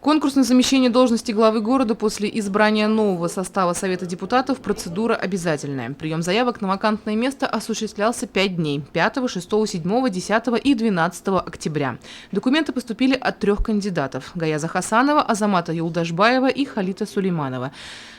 Конкурс на замещение должности главы города после избрания нового состава Совета депутатов – процедура обязательная. Прием заявок на вакантное место осуществлялся 5 дней – 5, 6, 7, 10 и 12 октября. Документы поступили от 3 кандидатов – Гаяза Хасанова, Азамата Юлдашбаева и Халита Сулейманова.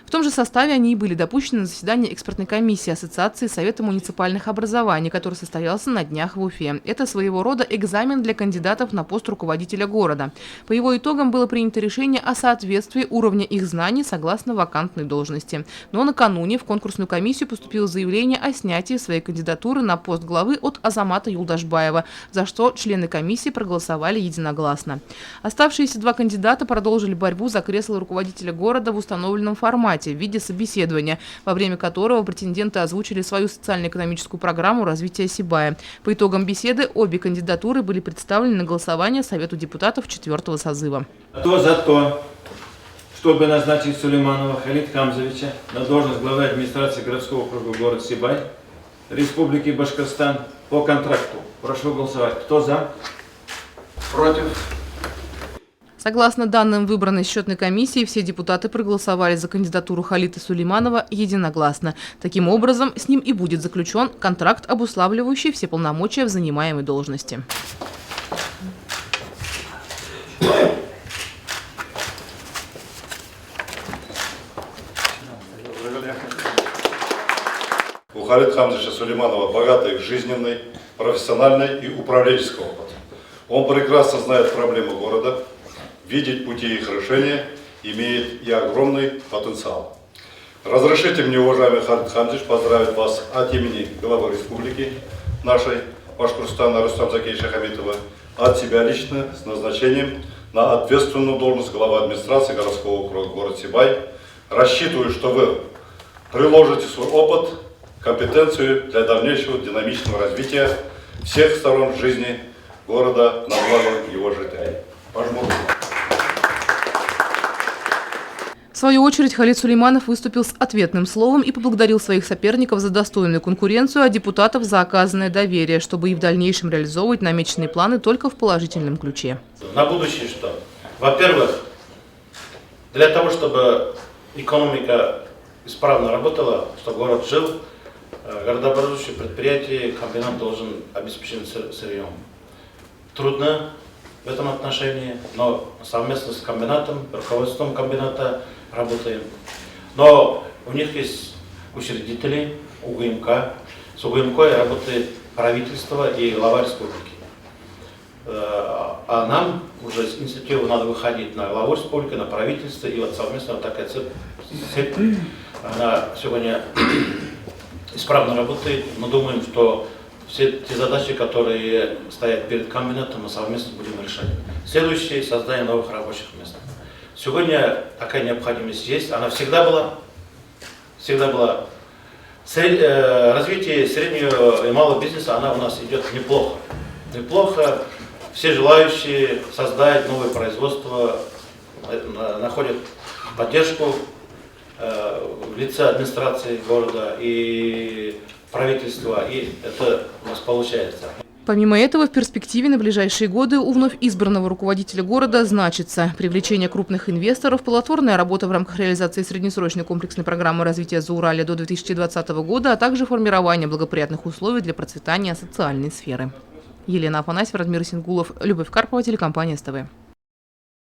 В том же составе они и были допущены на заседание экспертной комиссии Ассоциации Совета муниципальных образований, который состоялся на днях в Уфе. Это своего рода экзамен для кандидатов на пост руководителя города. По его итогам было принято решение о соответствии уровня их знаний согласно вакантной должности. Но накануне в конкурсную комиссию поступило заявление о снятии своей кандидатуры на пост главы от Азамата Юлдашбаева, за что члены комиссии проголосовали единогласно. Оставшиеся 2 кандидата продолжили борьбу за кресло руководителя города в установленном формате в виде собеседования, во время которого претенденты озвучили свою социально-экономическую программу развития Сибая. По итогам беседы обе кандидатуры были представлены на голосование Совету депутатов 4-го созыва. Кто за то, чтобы назначить Сулейманова Халита Хамзовича на должность главы администрации городского округа города Сибай, Республики Башкортостан по контракту? Прошу голосовать. Кто за? Против? Согласно данным выбранной счетной комиссии, все депутаты проголосовали за кандидатуру Халита Сулейманова единогласно. Таким образом, с ним и будет заключен контракт, обуславливающий все полномочия в занимаемой должности. У Халита Хамзовича Сулейманова богатый жизненный, профессиональный и управленческий опыт. Он прекрасно знает проблемы города, видеть пути их решения, имеет и огромный потенциал. Разрешите мне, уважаемый Халит Хамзович, поздравить вас от имени главы республики нашей Башкортостана Рустама Закиевича Хамитова, от себя лично с назначением на ответственную должность главы администрации городского округа города Сибай. Рассчитываю, что вы приложите свой опыт, компетенцию для дальнейшего динамичного развития всех сторон жизни города на благо его жителей. Пожму руку. В свою очередь Халит Сулейманов выступил с ответным словом и поблагодарил своих соперников за достойную конкуренцию, а депутатов за оказанное доверие, чтобы и в дальнейшем реализовывать намеченные планы только в положительном ключе. На будущее что? Во-первых, для того, чтобы экономика исправно работала, чтобы город жил, городообразующее предприятие, комбинат должен обеспечить сырьем. Трудно в этом отношении, но совместно с комбинатом, руководством комбината работаем. Но у них есть учредители УГМК. С УГМК работает правительство и глава республики. А нам уже с инициативы надо выходить на главу республики, на правительство, и вот совместно вот такая цепь, она сегодня исправно работает. Мы думаем, что все те задачи, которые стоят перед комбинатом, мы совместно будем решать. Следующее – создание новых рабочих мест. Сегодня такая необходимость есть, она всегда была. Развитие среднего и малого бизнеса, она у нас идет неплохо. Все желающие создать новое производство находят поддержку в лице администрации города и правительства, и это у нас получается. Помимо этого, в перспективе на ближайшие годы у вновь избранного руководителя города значится привлечение крупных инвесторов, плодотворная работа в рамках реализации среднесрочной комплексной программы развития Зауралья до 2020 года, а также формирование благоприятных условий для процветания социальной сферы. Елена Афанасьева, Радмир Сингулов, Любовь Карпова, телекомпания СТВ.